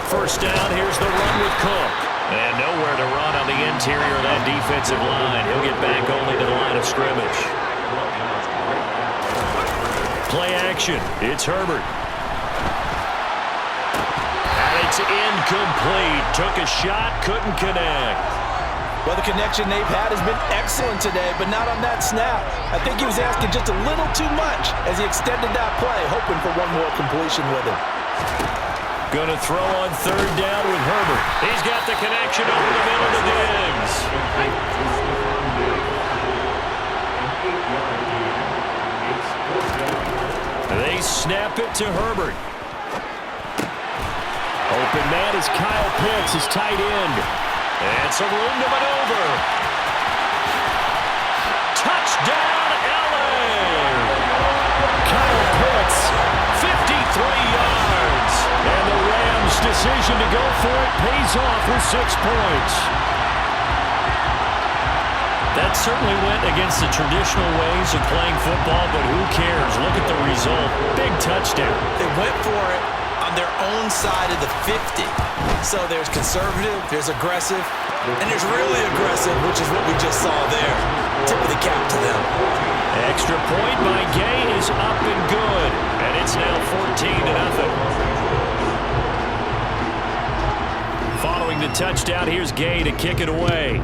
First down, here's the run with Cook. And nowhere to run on the interior of that defensive line. He'll get back only to the line of scrimmage. Play action. It's Herbert. And it's incomplete. Took a shot, couldn't connect. Well, the connection they've had has been excellent today, but not on that snap. I think he was asking just a little too much as he extended that play, hoping for one more completion with it. Going to throw on third down with Herbert. He's got the connection over the middle to Diggs. They snap it to Herbert. Open man is Kyle Pitts, his tight end. And some room to maneuver. Touchdown, LA! Kyle Pitts, 53 yards. And the Rams' decision to go for it pays off with 6 points. That certainly went against the traditional ways of playing football, but who cares? Look at the result. Big touchdown. They went for it on their own side of the 50. So there's conservative, there's aggressive, and there's really aggressive, which is what we just saw there. Tip of the cap to them. Extra point by Gay is up and good. And it's now 14-0. Following the touchdown, here's Gay to kick it away.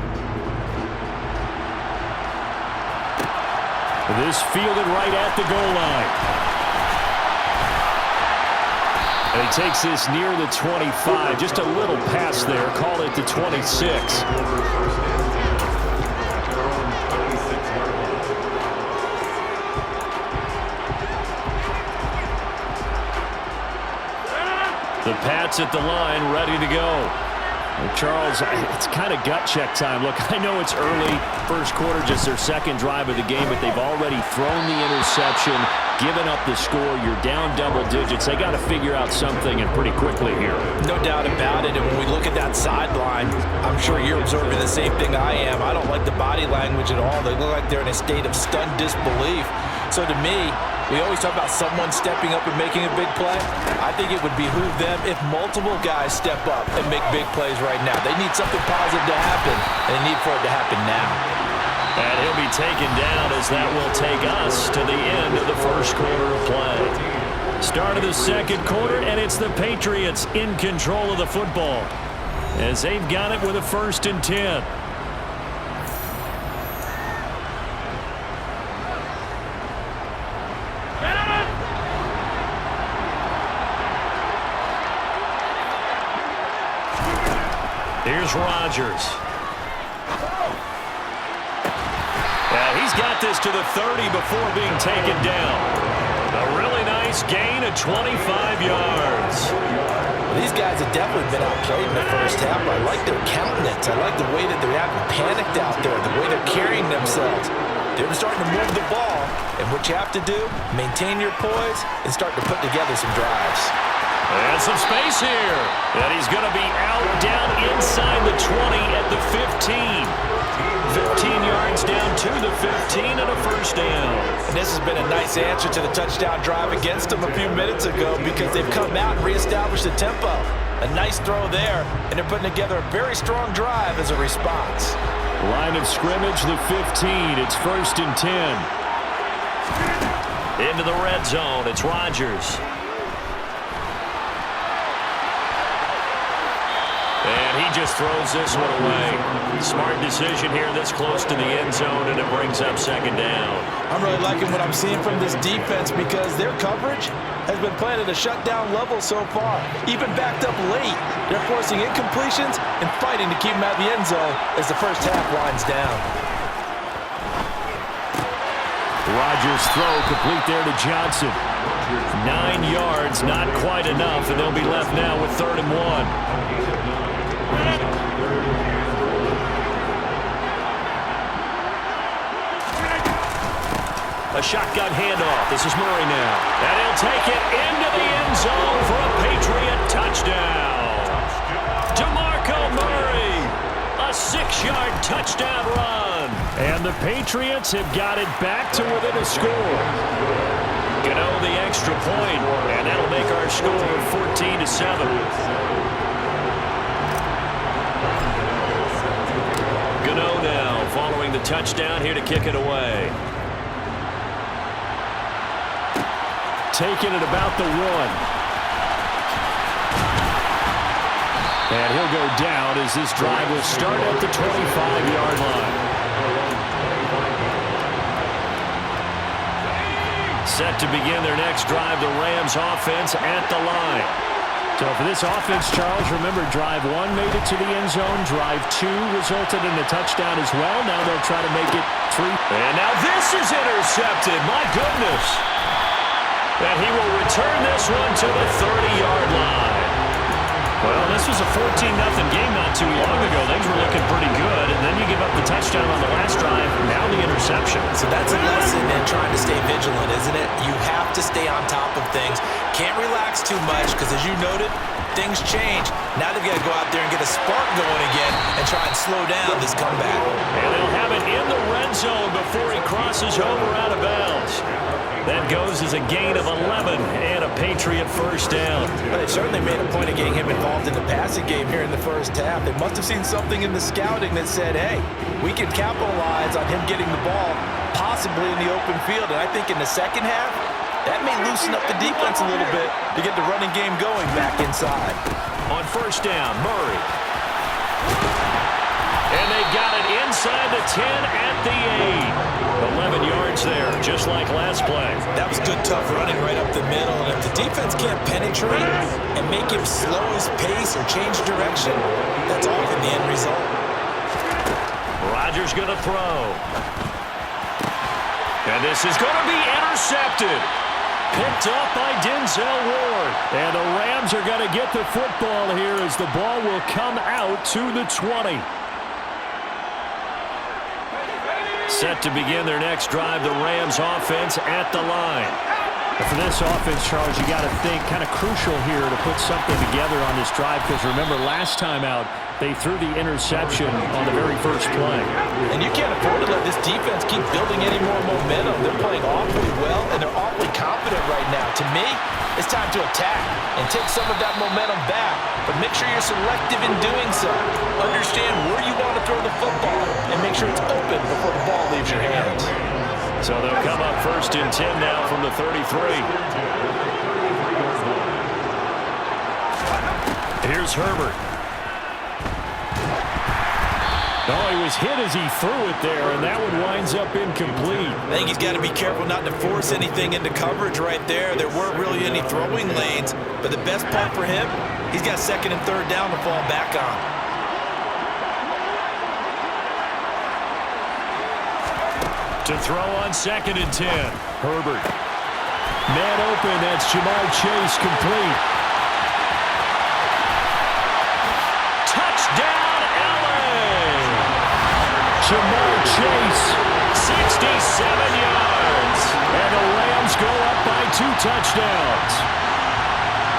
This fielded right at the goal line. And he takes this near the 25. Just a little pass there. Call it the 26. The Pats at the line, ready to go. Well, Charles, it's kind of gut check time. Look, I know it's early, first quarter, just their second drive of the game, but they've already thrown the interception, given up the score. You're down double digits. They got to figure out something, and pretty quickly here. No doubt about it. And when we look at that sideline, I'm sure you're observing the same thing I am. I don't like the body language at all. They look like they're in a state of stunned disbelief. So to me, we always talk about someone stepping up and making a big play. I think it would behoove them if multiple guys step up and make big plays right now. They need something positive to happen, and they need for it to happen now. And he'll be taken down as that will take us to the end of the first quarter of play. Start of the second quarter, and it's the Patriots in control of the football as they've got it with a 1st and 10. Here's Rodgers. He's got this to the 30 before being taken down. A really nice gain of 25 yards. These guys have definitely been outplayed in the first half. I like their countenance. I like the way that they're acting panicked out there, the way they're carrying themselves. They're starting to move the ball, and what you have to do, maintain your poise and start to put together some drives. And some space here. And he's going to be out down inside the 20 at the 15. 15 yards down to the 15 and a first down. And this has been a nice answer to the touchdown drive against them a few minutes ago because they've come out and reestablished the tempo. A nice throw there, and they're putting together a very strong drive as a response. Line of scrimmage, the 15. It's 1st and 10. Into the red zone. It's Rodgers. And he just throws this one away. Smart decision here this close to the end zone, and it brings up 2nd down. I'm really liking what I'm seeing from this defense because their coverage has been playing at a shutdown level so far. Even backed up late, they're forcing incompletions and fighting to keep them out of the end zone as the first half winds down. Rodgers' throw complete there to Johnson. 9 yards, not quite enough, and they'll be left now with 3rd and 1. A shotgun handoff. This is Murray now. And he'll take it into the end zone for a Patriot touchdown. DeMarco Murray. A 6-yard touchdown run. And the Patriots have got it back to within a score. Gano the extra point, and that'll make our score 14-7. Gano now following the touchdown here to kick it away. Taking it about the 1. And he'll go down as this drive will start at the 25-yard line. Set to begin their next drive, the Rams offense at the line. So for this offense, Charles, remember drive 1 made it to the end zone. Drive 2 resulted in a touchdown as well. Now they'll try to make it 3. And now this is intercepted. My goodness. And he will return this one to the 30-yard line. Well, this was a 14-0 game not too long ago. Things were looking pretty good, and then you give up the touchdown on the last drive, now the interception. So that's a lesson in trying to stay vigilant, isn't it? You have to stay on top of things. Can't relax too much because, as you noted, things change. Now they've got to go out there and get a spark going again and try and slow down this comeback. And they'll have it in the red zone before he crosses over out of bounds. That goes as a gain of 11 and a Patriot first down. Well, they certainly made a point of getting him involved in the passing game here in the first half. They must have seen something in the scouting that said, hey, we can capitalize on him getting the ball possibly in the open field. And I think in the second half, that may loosen up the defense a little bit to get the running game going back inside. On first down, Murray. And they got it inside the 10 at the 8. 11 yards there, just like last play. That was good, tough running right up the middle. And if the defense can't penetrate and make him slow his pace or change direction, that's all in the end result. Rodgers going to throw. And this is going to be intercepted. Picked up by Denzel Ward. And the Rams are going to get the football here as the ball will come out to the 20. Set to begin their next drive, the Rams offense at the line. For this offense, Charles, you got to think kind of crucial here to put something together on this drive because remember last time out, they threw the interception on the very first play. And you can't afford to let this defense keep building any more momentum. They're playing awfully well, and they're awfully confident right now. To me, it's time to attack and take some of that momentum back. But make sure you're selective in doing so. Understand where you want to throw the football and make sure it's open before the ball leaves your hands. So they'll come up first and 10 now from the 33. Here's Herbert. Oh, he was hit as he threw it there, and that one winds up incomplete. I think he's got to be careful not to force anything into coverage right there. There weren't really any throwing lanes, but the best part for him, he's got second and third down to fall back on. To throw on second and 10. Herbert. Man open, that's Jamar Chase complete. Touchdown, LA! Jamar Chase, 67 yards. And the Rams go up by 2 touchdowns.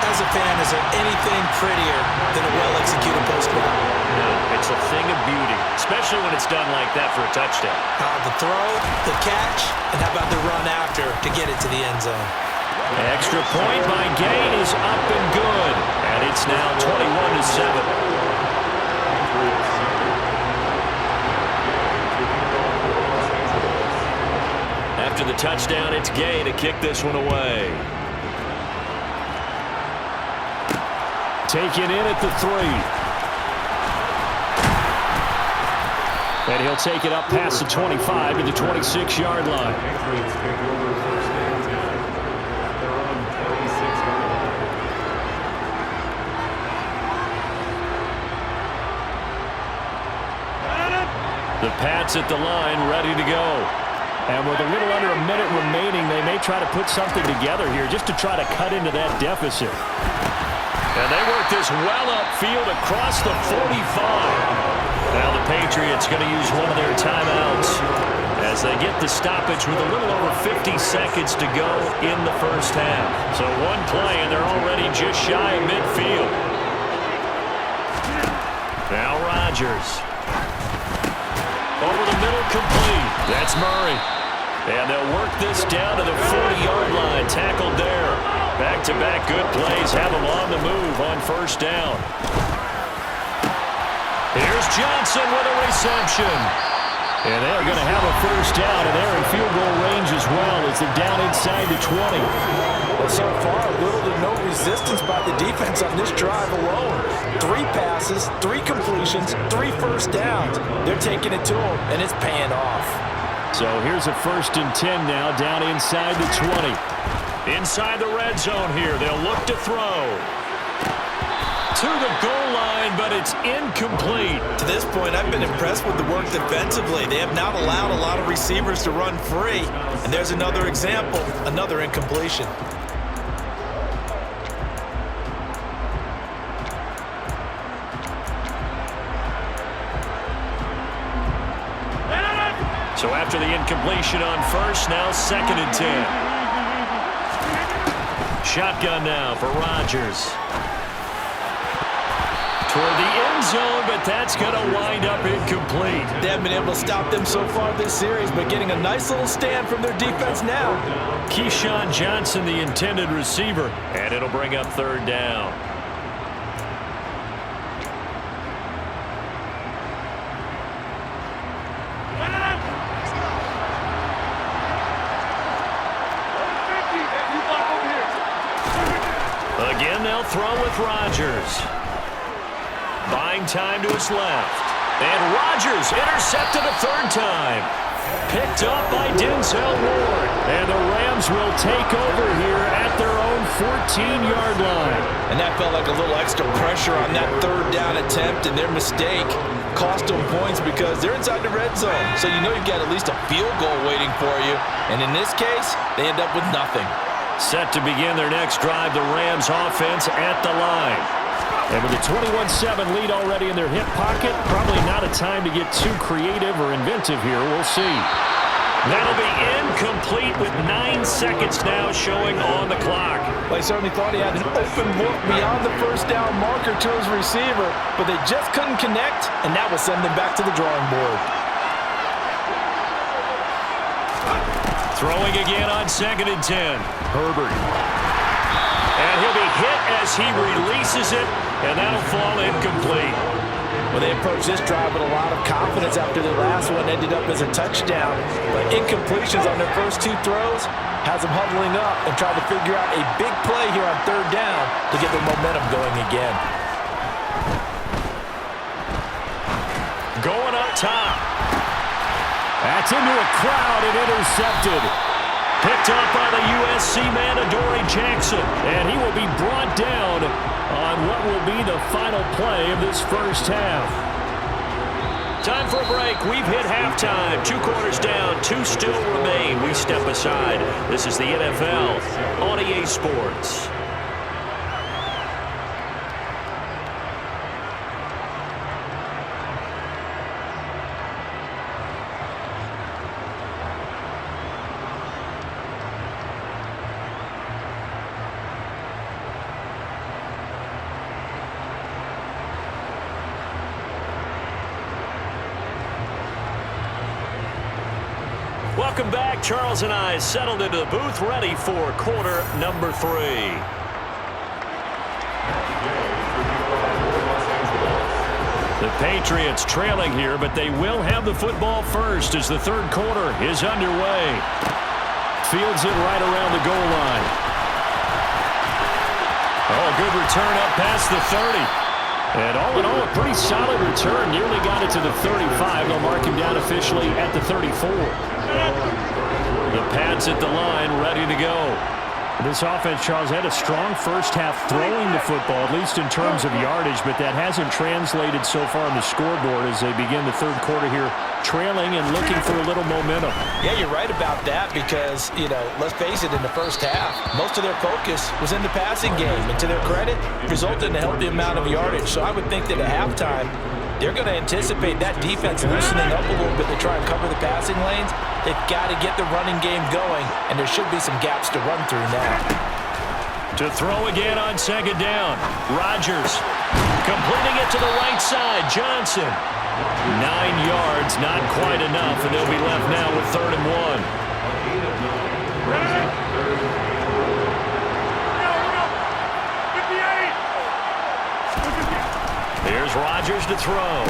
As a fan, is there anything prettier than a well-executed post route? No, it's a thing of beauty, especially when it's done like that for a touchdown. The throw, the catch, and how about the run after to get it to the end zone? Extra point by Gain is up and good. And it's now 21-7. After the touchdown, it's Gay to kick this one away. Taken in at the 3. And he'll take it up past the 25 to the 26-yard line. The Pats at the line, ready to go. And with a little under a minute remaining, they may try to put something together here just to try to cut into that deficit. And they work this well upfield across the 45. Now the Patriots going to use one of their timeouts as they get the stoppage with a little over 50 seconds to go in the first half. So one play and they're already just shy of midfield. Now Rodgers. Over the middle, complete. That's Murray. And they'll work this down to the 40-yard line. Tackled there. Back-to-back good plays have them on the move on first down. Here's Johnson with a reception. And they're going to have a first down, and they're in field goal range as well as they're down inside the 20. Well, so far, little to no resistance by the defense on this drive alone. 3 passes, 3 completions, 3 first downs. They're taking it to them, and it's paying off. So here's a 1st and 10 now, down inside the 20. Inside the red zone here, they'll look to throw. To the goal line, but it's incomplete. To this point, I've been impressed with the work defensively. They have not allowed a lot of receivers to run free. And there's another example, another incompletion. So after the incompletion on first, now 2nd and 10. Shotgun now for Rodgers. Toward the end zone, but that's going to wind up incomplete. They haven't been able to stop them so far this series, but getting a nice little stand from their defense now. Keyshawn Johnson, the intended receiver, and it'll bring up 3rd down. Again, they'll throw with Rodgers. Buying time to his left. And Rodgers intercepted a 3rd time. Picked up by Denzel Ward. And the Rams will take over here at their own 14-yard line. And that felt like a little extra pressure on that 3rd down attempt, and their mistake cost them points because they're inside the red zone. So you know you've got at least a field goal waiting for you. And in this case, they end up with nothing. Set to begin their next drive, the Rams offense at the line. And with a 21-7 lead already in their hip pocket, probably not a time to get too creative or inventive here. We'll see. That'll be incomplete with 9 seconds now showing on the clock. Well, he certainly thought he had an open look beyond the first down marker to his receiver, but they just couldn't connect, and that will send them back to the drawing board. Throwing again on 2nd and 10. Herbert. And he'll be hit as he releases it, and that'll fall incomplete. Well, they approached this drive with a lot of confidence after their last one ended up as a touchdown. But incompletions on their first 2 throws has them huddling up and trying to figure out a big play here on 3rd down to get their momentum going again. Going up top. That's into a crowd and intercepted. Picked up by the USC man, Adoree Jackson. And he will be brought down on what will be the final play of this first half. Time for a break. We've hit halftime. 2 quarters down, 2 still remain. We step aside. This is the NFL on EA Sports. Welcome back. Charles and I settled into the booth, ready for quarter number 3. The Patriots trailing here, but they will have the football first as the 3rd quarter is underway. Fields it right around the goal line. Oh, a good return up past the 30. And all in all, a pretty solid return. Nearly got it to the 35. They'll mark him down officially at the 34. The Pats at the line, ready to go. This offense, Charles, had a strong first half throwing the football, at least in terms of yardage, but that hasn't translated so far on the scoreboard as they begin the 3rd quarter here, trailing and looking for a little momentum. Yeah, you're right about that because, let's face it, in the first half, most of their focus was in the passing game. And to their credit, resulted in a healthy amount of yardage. So I would think that at halftime, they're going to anticipate that defense loosening up a little bit to try and cover the passing lanes. They've got to get the running game going, and there should be some gaps to run through now. To throw again on 2nd down. Rodgers completing it to the right side. Johnson. 9 yards, not quite enough, and they'll be left now with 3rd and 1. Here's Rodgers to throw.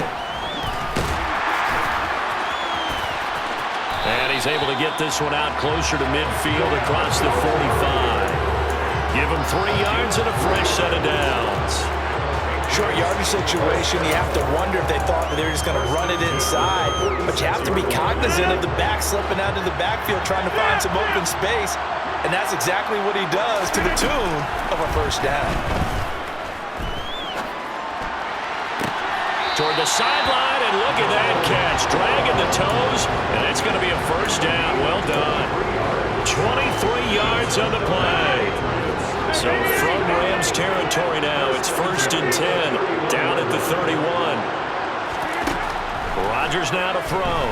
And he's able to get this one out closer to midfield across the 45. Give him 3 yards and a fresh set of downs. Short yardage situation, you have to wonder if they thought that they were just going to run it inside. But you have to be cognizant of the back slipping out of the backfield trying to find some open space. And that's exactly what he does to the tune of a first down. Toward the sideline, and look at that catch. Dragging the toes, and it's going to be a first down. Well done. 23 yards on the play. So from Rams territory now, it's 1st and 10, down at the 31. Rodgers now to throw.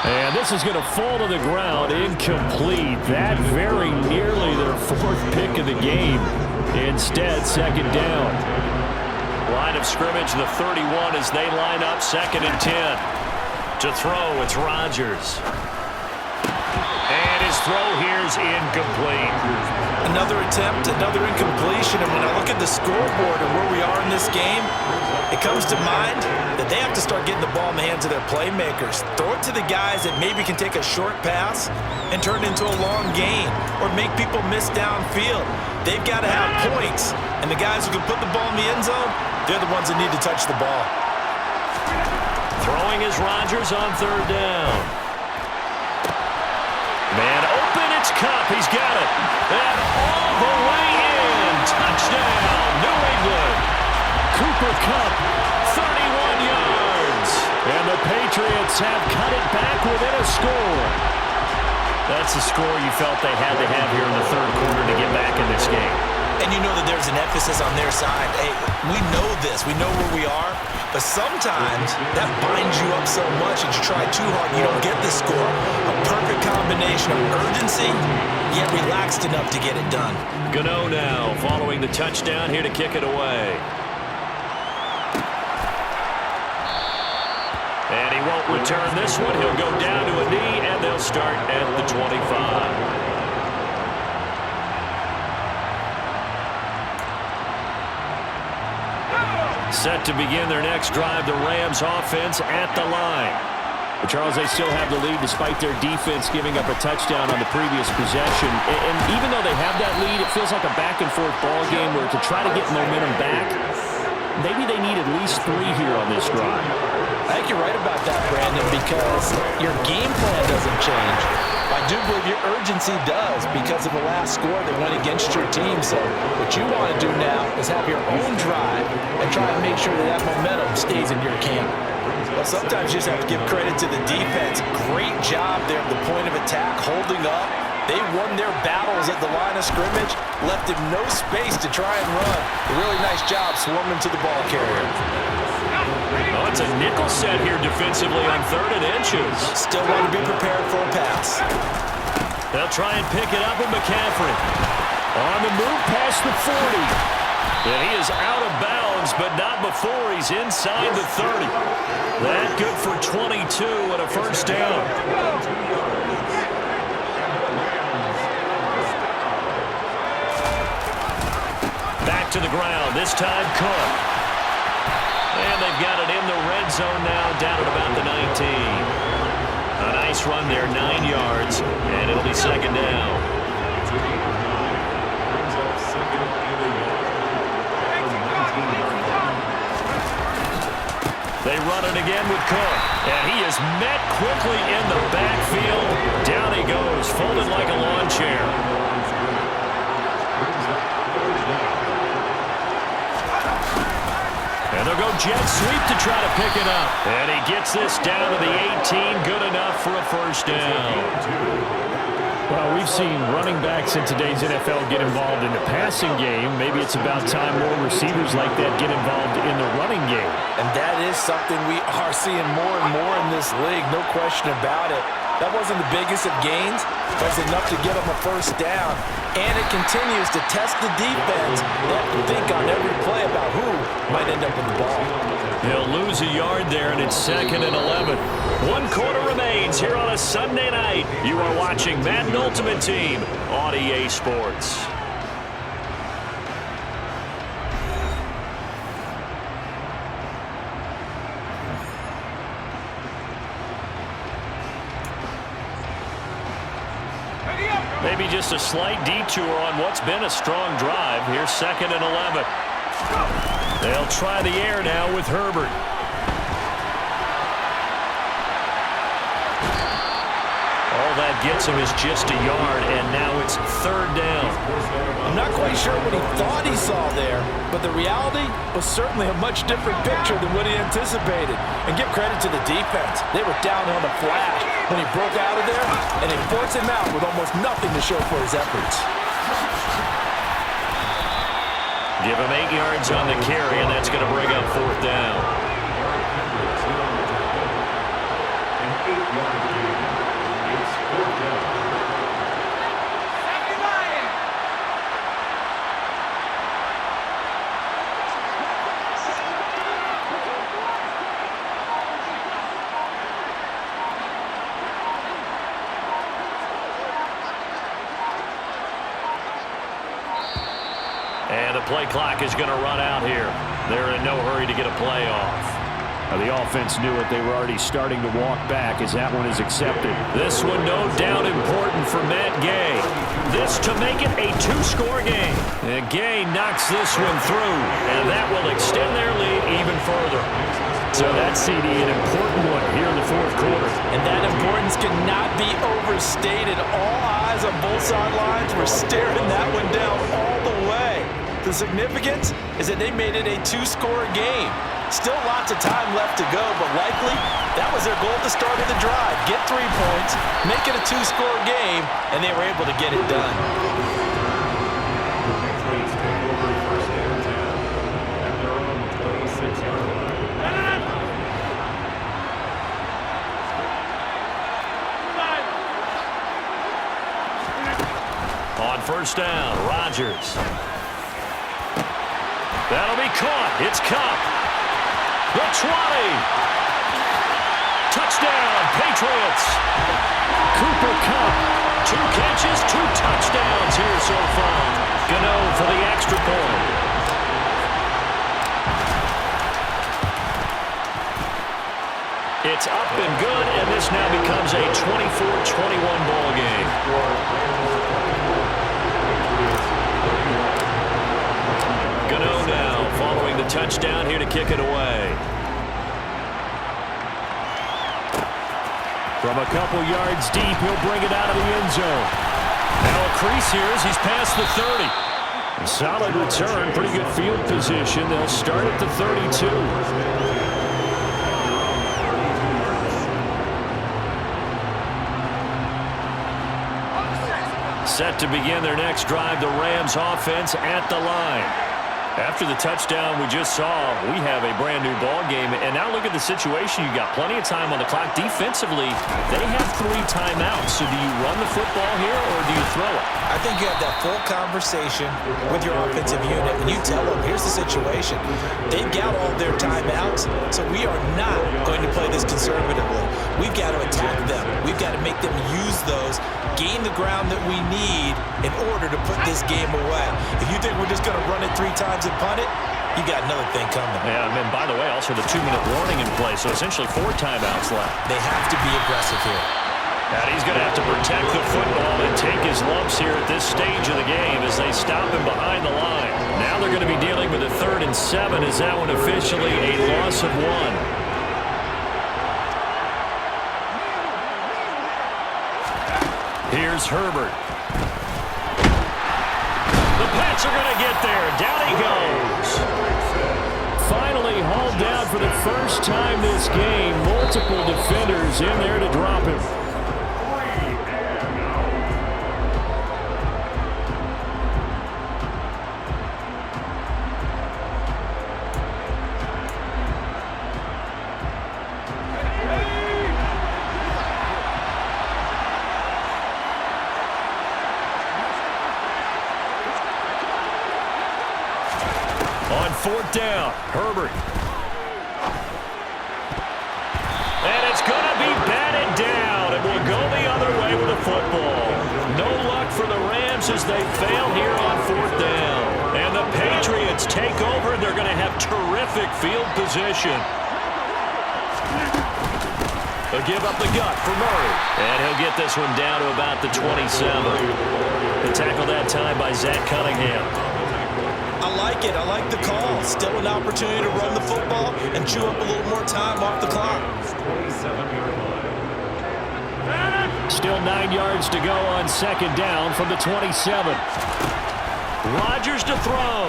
And this is going to fall to the ground, incomplete. That very nearly their 4th pick of the game. Instead, 2nd down. Line of scrimmage, the 31 as they line up, 2nd and 10. To throw, it's Rodgers. And his throw here is incomplete. Another attempt, another incompletion. And when I look at the scoreboard and where we are in this game, it comes to mind that they have to start getting the ball in the hands of their playmakers. Throw it to the guys that maybe can take a short pass and turn it into a long gain or make people miss downfield. They've got to have points. And the guys who can put the ball in the end zone, they're the ones that need to touch the ball. Throwing is Rodgers on 3rd down. Man open, it's Kupp. He's got it. And all the way in. Touchdown, New England. Cooper Kupp, 31 yards. And the Patriots have cut it back within a score. That's the score you felt they had to have here in the 3rd quarter to get back in this game. And you know that there's an emphasis on their side. Hey, we know this. We know where we are. But sometimes that binds you up so much that you try too hard, you don't get the score. A perfect combination of urgency, yet relaxed enough to get it done. Gano now following the touchdown here to kick it away. And he won't return this one. He'll go down to a knee, and they'll start at the 25. Set to begin their next drive, the Rams offense at the line. But Charles, they still have the lead despite their defense giving up a touchdown on the previous possession. And even though they have that lead, it feels like a back-and-forth ball game where to try to get momentum back, maybe they need at least 3 here on this drive. I think you're right about that, Brandon, because your game plan doesn't change. I do believe your urgency does because of the last score that went against your team. So what you want to do now is have your own drive and try and make sure that that momentum stays in your camp. Well, sometimes you just have to give credit to the defense. Great job there at the point of attack, holding up. They won their battles at the line of scrimmage, left him no space to try and run. A really nice job swarming to the ball carrier. Oh, it's a nickel set here defensively on 3rd and inches. Still want to be prepared for a pass. They'll try and pick it up with McCaffrey. On the move past the 40. And he is out of bounds, but not before he's inside the 30. That good for 22 and a first down. Back to the ground, this time Cook. And they've got it in the red zone now, down at about the 19. A nice run there, 9 yards, and it'll be 2nd down. They run it again with Cook, and he is met quickly in the backfield. Down he goes, folded like a lawn chair. And they'll go jet sweep to try to pick it up. And he gets this down to the 18. Good enough for a first down. Well, we've seen running backs in today's NFL get involved in the passing game. Maybe it's about time more receivers like that get involved in the running game. And that is something we are seeing more and more in this league, no question about it. That wasn't the biggest of gains, but it's enough to get them a first down. And it continues to test the defense. They have to think on every play about who might end up with the ball. They'll lose a yard there, and it's 2nd and 11. 1 quarter remains here on a Sunday night. You are watching Madden Ultimate Team on EA Sports. Maybe just a slight detour on what's been a strong drive. Here's 2nd and 11. They'll try the air now with Herbert. All that gets him is just a yard, and now it's 3rd down. I'm not quite sure what he thought he saw there, but the reality was certainly a much different picture than what he anticipated. And give credit to the defense. They were down on the flash when he broke out of there, and they forced him out with almost nothing to show for his efforts. Give him 8 yards on the carry, and that's going to bring up 4th down. And the play clock is going to run out here. They're in no hurry to get a play off. The offense knew it. They were already starting to walk back as that one is accepted. This one no doubt important for Matt Gay. This to make it a 2-score game. And Gay knocks this one through, and that will extend their lead even further. So that's, CD, an important one here in the 4th quarter. And that importance cannot be overstated. All eyes on both sidelines were staring that one down all the way. The significance is that they made it a 2-score game. Still lots of time left to go, but likely that was their goal at the start of the drive. Get 3 points, make it a 2-score game, and they were able to get it done. On 1st down, Rodgers. That'll be caught. It's Kupp. The 20. Touchdown, Patriots. Cooper Kupp. 2 catches, 2 touchdowns here so far. Gano for the extra point. It's up and good, and this now becomes a 24-21 ball game. Gano now following the touchdown here to kick it away. From a couple yards deep, he'll bring it out of the end zone. Now a crease here as he's past the 30. A solid return, pretty good field position. They'll start at the 32. Set to begin their next drive, the Rams offense at the line. After the touchdown we just saw, we have a brand new ball game. And now look at the situation. You've got plenty of time on the clock. Defensively, they have 3 timeouts. So do you run the football here or do you throw it? I think you have that full conversation with your offensive unit, and you tell them, here's the situation. They've got all their timeouts, so we are not going to play this conservatively. We've got to attack them. We've got to make them use those, gain the ground that we need in order to put this game away. If you think we're just going to run it 3 times and punt it, you got another thing coming. Yeah, and by the way, also the 2-minute warning in play, so essentially 4 timeouts left. They have to be aggressive here. And he's going to have to protect the football and take his lumps here at this stage of the game as they stop him behind the line. Now they're going to be dealing with a 3rd and 7 as that one officially a loss of 1. Here's Herbert. The Pats are going to get there. Down he goes. Finally hauled down for the first time this game. Multiple defenders in there to drop him. On 4th down, Herbert. And it's going to be batted down. It will go the other way with the football. No luck for the Rams as they fail here on 4th down. And the Patriots take over. They're going to have terrific field position. He'll give up the gut for Murray. And he'll get this one down to about the 27. The tackle that time by Zach Cunningham. I like it. I like the call. Still an opportunity to run the football and chew up a little more time off the clock. Still 9 yards to go on second down from the 27. Rodgers to throw.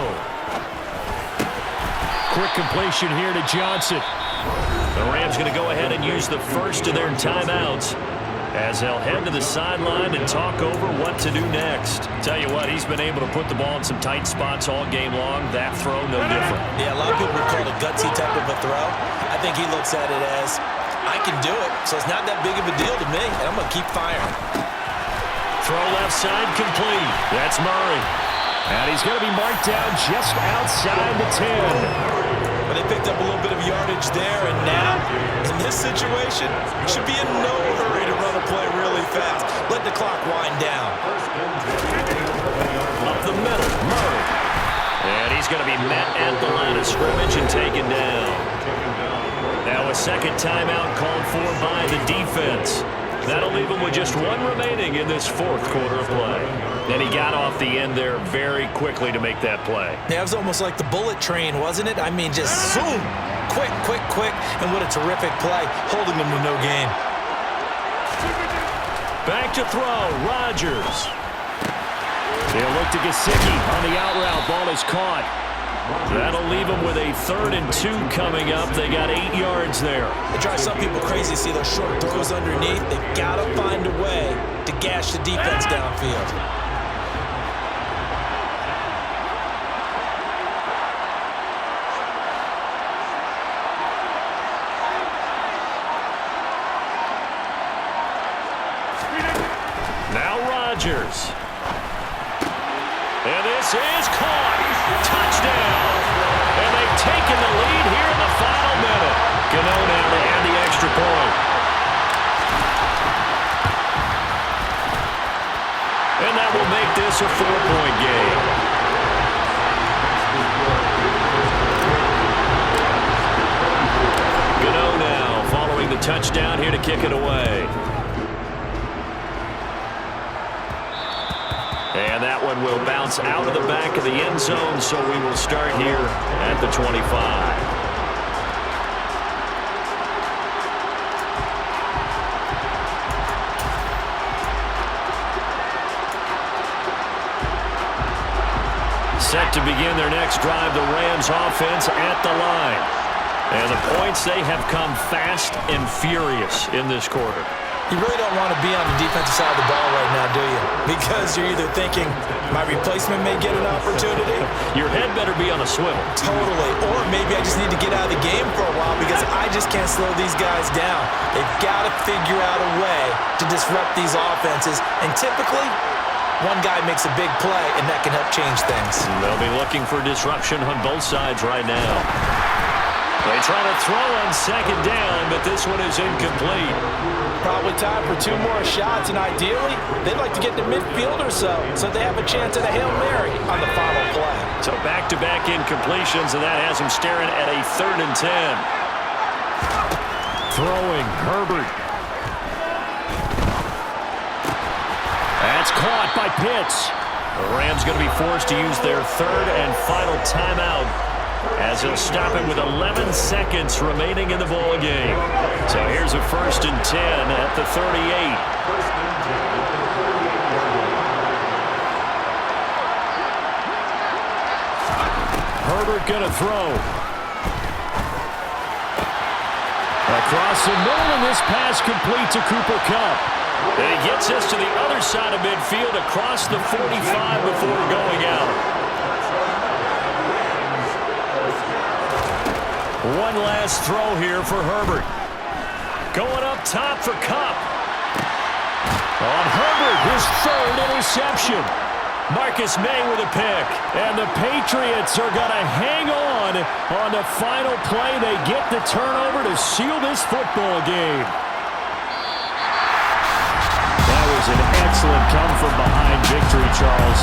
Quick completion here to Johnson. The Rams going to go ahead and use the first of their timeouts as they'll head to the sideline and talk over what to do next. Tell you what, he's been able to put the ball in some tight spots all game long. That throw, no different. Yeah, a lot of people would call it a gutsy type of a throw. I think he looks at it as, I can do it, so it's not that big of a deal to me, and I'm going to keep firing. Throw left side complete. That's Murray. And he's going to be marked down just outside the 10. But they picked up a little bit of yardage there, and now, in this situation, should be in no hurry to run a play really fast. Let the clock wind down. Up the middle, Murray. And he's going to be met at the line of scrimmage and taken down. Now a second timeout called for by the defense. That'll leave him with just one remaining in this fourth quarter of play. And he got off the end there very quickly to make that play. Yeah, it was almost like the bullet train, wasn't it? I mean, just zoom. Quick, quick, quick. And what a terrific play, holding them to no gain. Back to throw, Rodgers. They'll look to Gesicki on the out route. Ball is caught. That'll leave them with a 3rd and 2 coming up. They got 8 yards there. It drives some people crazy to see those short throws underneath. They've got to find a way to gash the defense downfield. Now Rodgers. And this is caught. Touchdown. And they've taken the lead here in the final minute. Gano now to add the extra point. And that will make this a 4-point game. Gano now following the touchdown here to kick it away. And that one will bounce out of the back of the end zone, so we will start here at the 25. Set to begin their next drive, the Rams offense at the line. And the points, they have come fast and furious in this quarter. You really don't want to be on the defensive side of the ball right now, do you? Because you're either thinking, my replacement may get an opportunity. Your head better be on a swivel. Totally. Or maybe I just need to get out of the game for a while because I just can't slow these guys down. They've got to figure out a way to disrupt these offenses. And typically, one guy makes a big play, and that can help change things. They'll be looking for disruption on both sides right now. They try to throw on second down, but this one is incomplete. Probably time for 2 more shots, and ideally, they'd like to get to midfield or so they have a chance at a Hail Mary on the final play. So back-to-back incompletions, and that has him staring at a 3rd and 10. Throwing, Herbert. That's caught by Pitts. The Rams going to be forced to use their 3rd and final timeout as he'll stop it with 11 seconds remaining in the ball game. So here's a 1st and 10 at the 38. Herbert going to throw. Across the middle, and this pass complete to Cooper Kupp. And he gets this to the other side of midfield across the 45 before going out. One last throw here for Herbert. Going up top for Kupp. On Herbert, his 3rd interception. Marcus May with a pick. And the Patriots are going to hang on the final play. They get the turnover to seal this football game. That was an excellent come-from-behind victory, Charles.